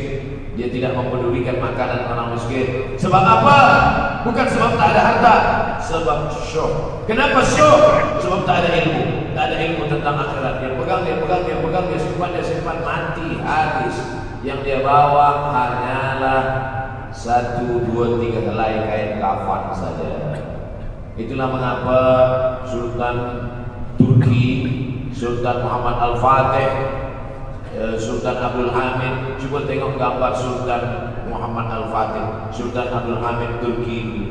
Dia tidak mempedulikan makanan orang miskin. Sebab apa? Bukan sebab tak ada harta, sebab syuh. Kenapa syuh? Sebab tak ada ilmu. Tak ada ilmu tentang akhirat. Dia pegang, dia simpan, mati, habis. Yang dia bawa hanyalah 1, 2, 3 helai kain kafan saja. Itulah mengapa Sultan Turki, Sultan Muhammad Al-Fatih, Sultan Abdul Hamid, coba tengok gambar Sultan Muhammad Al-Fatih, Sultan Abdul Hamid Turki dulu.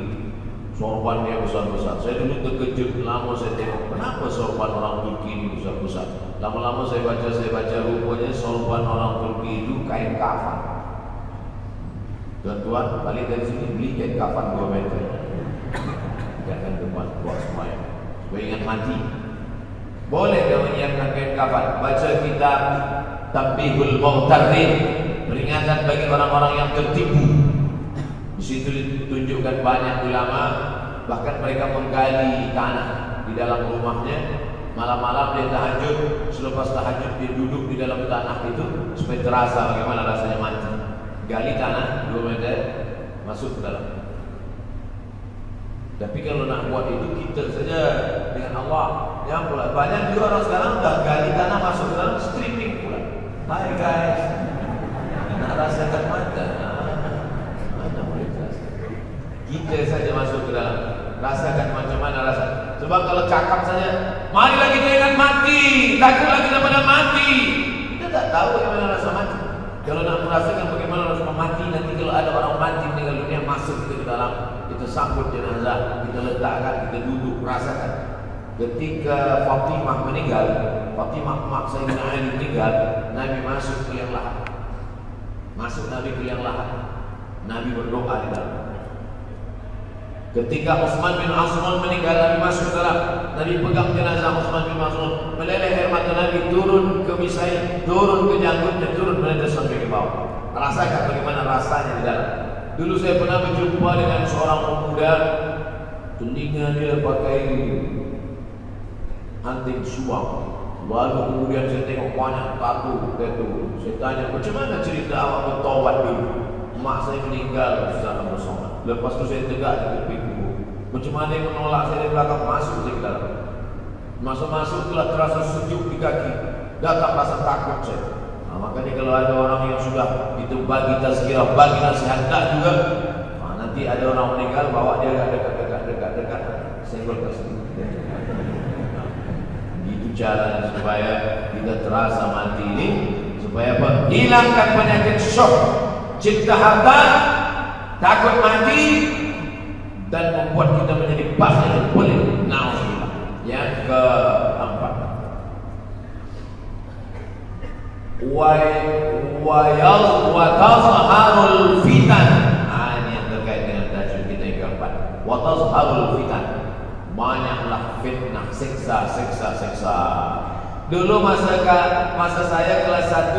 Sorbannya besar-besar. Saya dulu terkejut, lama saya tengok kenapa sorban orang Turki ini besar-besar. Lama-lama saya baca rupanya sorban orang Turki itu kain kafan. Tuan-tuan, balik dari sini beli kain kafan 2 meter. Jangan depan buat semuanya. Supaya ingat mati. Boleh kau menyiapkan kain kafan. Baca kitab Tanbihul Mughtarrin, peringatan bagi orang-orang yang tertipu. Di situ ditunjukkan banyak ulama, bahkan mereka menggali tanah di dalam rumahnya. Malam-malam dia tahajud, selepas tahajud dia duduk di dalam tanah itu supaya terasa bagaimana rasanya mati. Gali tanah 2 meter, masuk ke dalam. Tapi kalau nak buat itu kita saja dengan Allah. Yang pula banyak juga orang sekarang dah gali tanah masuk ke dalam, stripping pula. Hai guys, nak rasakan mata? Mana boleh terasa? Kita saja masuk ke dalam, rasakan macam mana rasa. Sebab kalau cakap saja, marilah kita ingat mati, takutlah kita pada mati. Kita tak tahu bagaimana rasa mati. Kalau nak merasakan bagaimana rasa mati, nanti kalau ada orang mati meninggal dunia masuk kita ke dalam, kita sambut jenazah, kita letakkan, kita duduk, rasakan. Ketika Fatimah meninggal, Fatimah mak Sayyidina Ali meninggal, Nabi masuk ke liang lahat. Masuk Nabi ke liang lahat. Nabi berdoa di dalam. Ketika Utsman bin Affan meninggal, Nabi masuk ke dalam. Nabi pegang jenazah Utsman bin Affan, meleleh air mata Nabi turun ke misai, turun ke janggutnya, turun menetes sampai ke bawah. Rasakan bagaimana rasanya di dalam. Dulu saya pernah berjumpa dengan seorang pemuda, telinga dia pakai anting suam. Lalu kemudian saya tengok banyak tato. Saya tanya, macam mana cerita awak bertaubat dulu? Mak saya meninggal secara bersama. Lepas tu saya tegak di tepi kubur. Macam mana yang menolak saya dari belakang, masuk saya ke dalam. Masuk-masuk telah terasa sejuk di kaki. Datang rasa takut saya. Makanya kalau ada orang yang sudah itu bagi tazkirah, bagi nasihat tak juga, nanti ada orang meninggal, bawa dia dekat, senggol ke sini. Gitu caranya supaya kita terasa mati ini, supaya apa? Hilangkan penyakit syok, cinta harta, takut mati, dan membuat kita menjadi bakhil pelit. Nauzubillah. Yang keempat, wa tazharul fitan. Ini yang terkait dengan tajuk kita yang keempat. Wa tazharul fitan. Banyaklah fitnah, siksa. Dulu masa saya kelas 1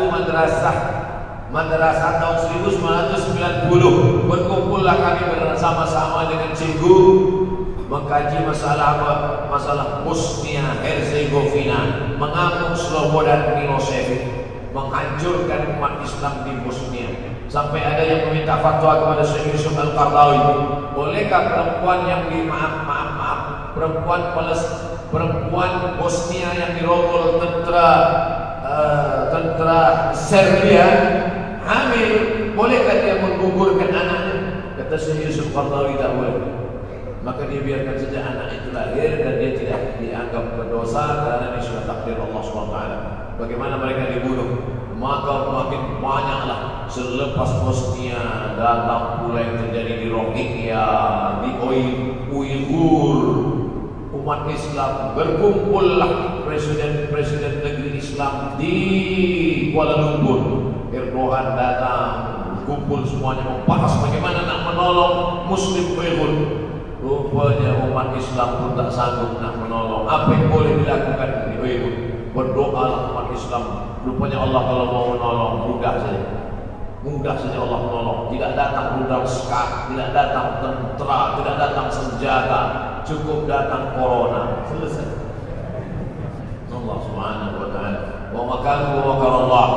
madrasah tahun 1990, berkumpullah kami bersama-sama dengan cikgu mengkaji masalah apa? Masalah Bosnia Herzegovina, mengamuk Slobodan Milosevic, menghancurkan umat Islam di Bosnia. Sampai ada yang meminta fatwa kepada Syekh Yusuf Al-Qaradawi, bolehkah perempuan yang perempuan Bosnia yang dirogol tentara Serbia hamil, bolehkah dia menggugurkan anaknya? Kata Syekh Yusuf Al-Qaradawi, tak boleh. Maka dia biarkan saja anak itu lahir dan dia tidak dianggap berdosa karena ini sudah takdir Allah SWT. Bagaimana mereka dibunuh? Maka makin banyaklah selepas Bosnia datang pula yang terjadi di Rohingya, di Uyghur. Umat Islam berkumpullah, presiden negeri Islam di Kuala Lumpur. Erdogan datang, kumpul semuanya membahas bagaimana nak menolong Muslim Uyghur. Rupanya umat Islam pun tak sanggup nak menolong. Apa yang boleh dilakukan di Uyghur? Berdoalah umat Islam. Rupanya Allah kalau mau menolong mudah saja Allah menolong. Tidak datang rudal skat, tidak datang tentera, tidak datang senjata, cukup datang corona, selesai. Allah Subhanahu wa taala. Wa makaru wa makarallah.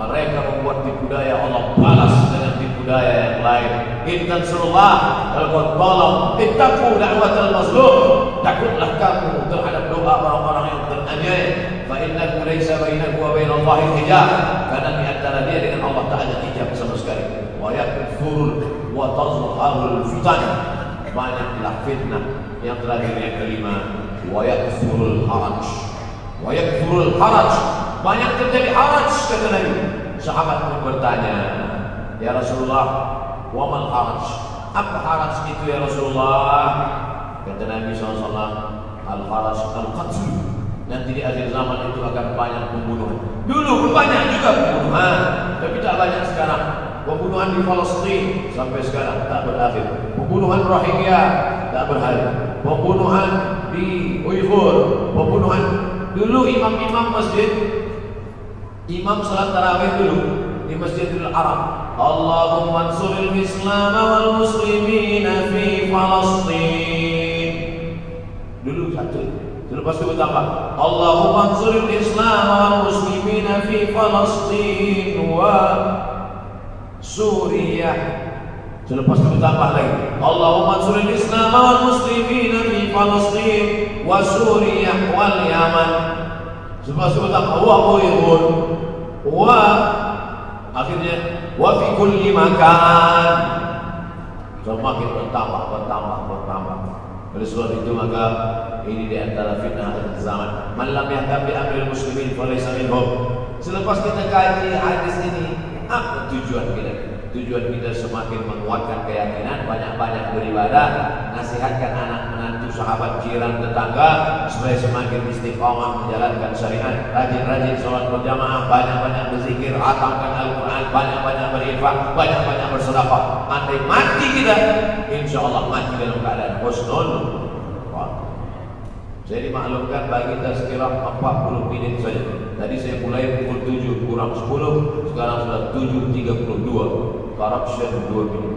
Mereka membuat tipu daya, Allah balas dengan tipu daya yang lain. In tansurullah al-qad tolong, ittaqu da'watal mazlum. Takutlah kamu terhadap doa orang-orang yang teraniaya. Fa innahu laysa bainahu wa bainallahi hijab. Karena di antara dia dengan Allah tak ada hijab sama sekali. Wa yakfur wa tazharul fitan. Banyaklah fitnah. Yang terakhir yang kelima, wa yakfurul haraj. Wa yakfurul haraj. Banyak terjadi haraj, kata Nabi. Sahabat pun bertanya, ya Rasulullah, wa mal haraj? Apa haraj itu ya Rasulullah? Kata Nabi SAW, al-haraj al-qatl. Nanti di akhir zaman itu akan banyak pembunuhan. Dulu banyak juga pembunuhan, tapi tak banyak sekarang. Pembunuhan di Palestina sampai sekarang tak berakhir. Pembunuhan Rohingya tak berakhir. Pembunuhan di Uyghur, pembunuhan. Dulu imam-imam masjid, imam salat tarawih dulu di Masjidil Haram, Allahumma ansuril Islam wal muslimina fi Palestin. Dulu satu. Lepas itu tambah, Allahumma ansuril Islam wal muslimina fi Palestin wa Suriah. Selepas itu tambah lagi, Allahumma ansuril Islam wal muslimina fi Palestin wa Suriah wal Yaman. Selepas itu tambah wa Uyghur wa akhirnya wa fi kulli makan. Semakin bertambah. Oleh sebab itu maka ini di antara fitnah akhir zaman. Man lam yahtam bi amril muslimin falaysa minhum. Selepas kita kaji hadis ini, apa tujuan kita? Tujuan kita semakin menguatkan keyakinan, banyak-banyak beribadah, nasihatkan anak menantu, sahabat, jiran, tetangga supaya semakin istiqamah menjalankan syariat, rajin-rajin sholat berjamaah, banyak-banyak berzikir, hatamkan Al-Quran, banyak-banyak berinfak, banyak-banyak bersedekah. Andai mati kita, insya Allah mati dalam keadaan husnul. Saya dimaklumkan bagi tazkirah 40 menit saja. Tadi saya mulai pukul 7 kurang 10, sekarang sudah 7.32. Corruption 2 menit.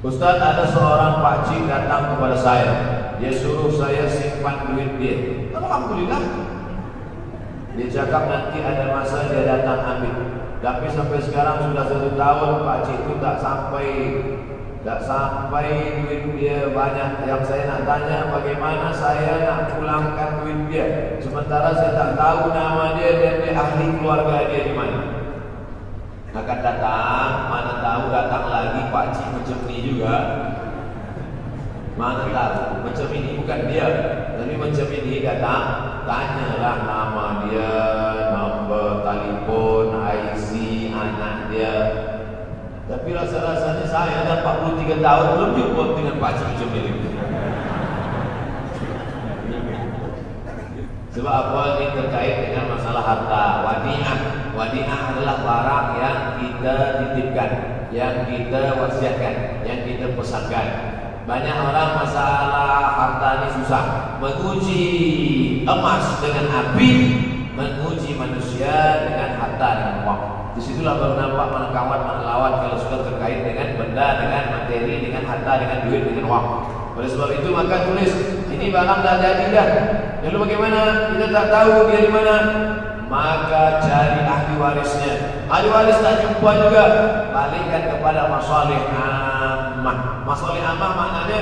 Ustaz, ada seorang pakcik datang kepada saya. Dia suruh saya simpan duit dia. Alhamdulillah. Dia cakap nanti ada masa dia datang ambil. Tapi sampai sekarang sudah 1 tahun pakcik itu tak sampai duit dia banyak. Yang saya nak tanya, bagaimana saya nak pulangkan duit dia sementara saya tak tahu nama dia dan dia ahli keluarga dia di mana. Akan datang, mana tahu datang lagi pakcik macam ni juga. Mana tahu macam ini bukan dia, tapi macam ini datang, tanyalah nama dia, nombor telefon, IC anak dia. Tapi rasa-rasanya saya dah 43 tahun belum jumpa dengan pakcik macam ini. Sebab apa? Ini terkait dengan masalah harta. Wadi'ah. Wadi'ah adalah barang yang kita titipkan, yang kita wasiatkan, yang kita pesankan. Banyak orang masalah harta ini susah. Menguji emas dengan api, menguji manusia dengan harta dan uang. Disitulah baru nampak mana kawan, mana lawan kalau sudah terkait dengan benda, dengan materi, dengan harta, dengan duit, dengan uang. Oleh sebab itu maka tulis, ini barang dah jadi dah. Lalu bagaimana? Kita tak tahu dia di mana. Maka cari ahli warisnya. Ahli waris tak jumpa juga, balikkan kepada masalih ammah. Masalih ammah maknanya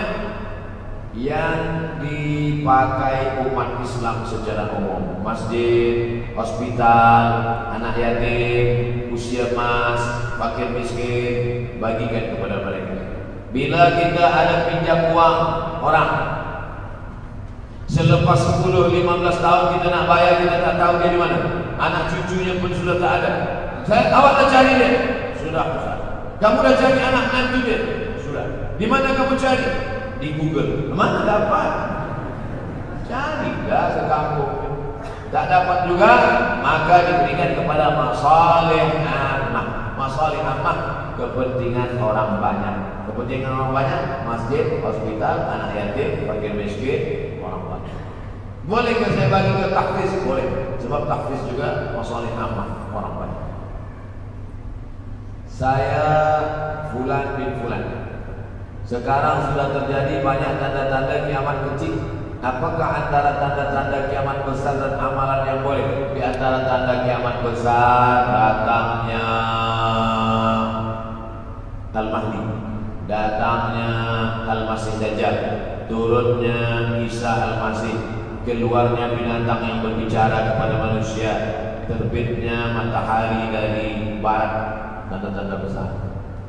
yang dipakai umat Islam secara umum. Masjid, hospital, anak yatim, usia mas, fakir miskin, bagikan kepada mereka. Bila kita ada pinjam uang orang, selepas 10-15 tahun kita nak bayar, kita tak tahu dia di mana. Anak cucunya pun sudah tak ada. Awak dah cari dia? Sudah, Ustaz. Kamu dah cari anak mantu dia? Sudah. Di mana kamu cari? Di Google. Mana dapat? Carilah ke kampung. Tak dapat juga, maka diberikan kepada masalih ammah. Masalih ammah, kepentingan orang banyak. Kepentingan orang banyak, masjid, hospital, anak yatim, fakir miskin, orang banyak. Bolehkah saya bagi ke tahfiz? Boleh. Sebab tahfiz juga masalih ammah, orang banyak. Saya Fulan bin Fulan. Sekarang sudah terjadi banyak tanda-tanda kiamat kecil. Apakah antara tanda-tanda kiamat besar dan amalan yang boleh? Di antara tanda kiamat besar, datangnya Al-Mahdi, datangnya Al-Masih Dajjal, turunnya Isa Al-Masih, keluarnya binatang yang berbicara kepada manusia, terbitnya matahari dari barat. Tanda-tanda besar.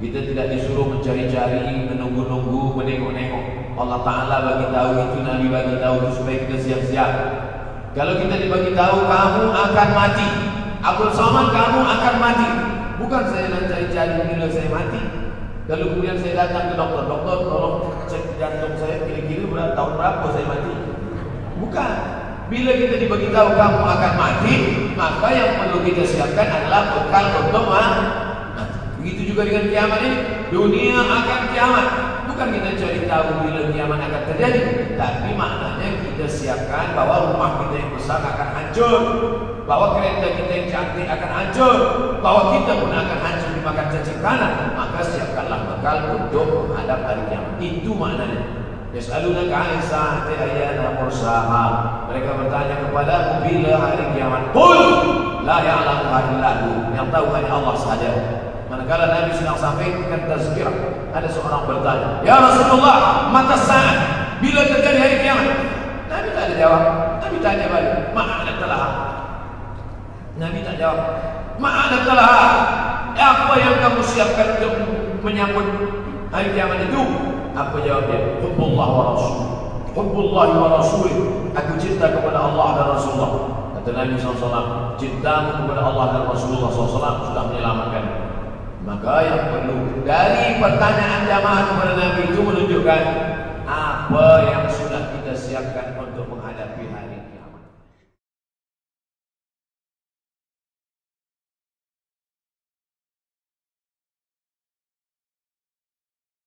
Kita tidak disuruh mencari-cari, menunggu-nunggu, menengok-nengok. Allah Ta'ala bagi tahu itu, Nabi bagi tahu itu supaya kita siap-siap. Kalau kita dibagi tahu kamu akan mati, Abdul Somad kamu akan mati, bukan saya nak cari-cari bila saya mati. Lalu kemudian saya datang ke dokter, dokter tolong cek jantung saya kira-kira tahun berapa saya mati. Bukan. Bila kita dibagi tahu kamu akan mati, maka yang perlu kita siapkan adalah bekal untuk mati. Begitu juga dengan kiamat ini. Dunia akan kiamat. Bukan kita cari tahu bila kiamat akan terjadi, tapi maknanya kita siapkan bahwa rumah kita yang besar akan hancur, bahwa kereta kita yang cantik akan hancur, bahwa kita pun akan hancur dimakan cacing tanah. Maka siapkanlah bekal untuk menghadap hari kiamat. Itu maknanya. Yas'alunaka 'anil sa'ati ayyana mursaha. Mereka bertanya kepadamu bila hari kiamat. Qul la ya'lamuha illa hu. Yang tahu hanya Allah sahaja. Manakala Nabi sedang sampaikan tazkirah, ada seorang bertanya, "Ya Rasulullah, mata sa'at? Bila terjadi hari kiamat?" Nabi tak ada jawab. Nabi tanya balik, "Ma'ana telah?" Nabi tak jawab. "Ma'ana telah?" Apa yang kamu siapkan untuk menyambut hari kiamat itu? Apa jawabnya? Hubbullah wa rasul. Hubbullah wa rasul. Aku cinta kepada Allah dan Rasulullah. Kata Nabi SAW, cintamu kepada Allah dan Rasulullah SAW sudah menyelamatkan. Maka yang perlu dari pertanyaan jamaah kepada Nabi itu menunjukkan apa yang sudah kita siapkan untuk menghadapi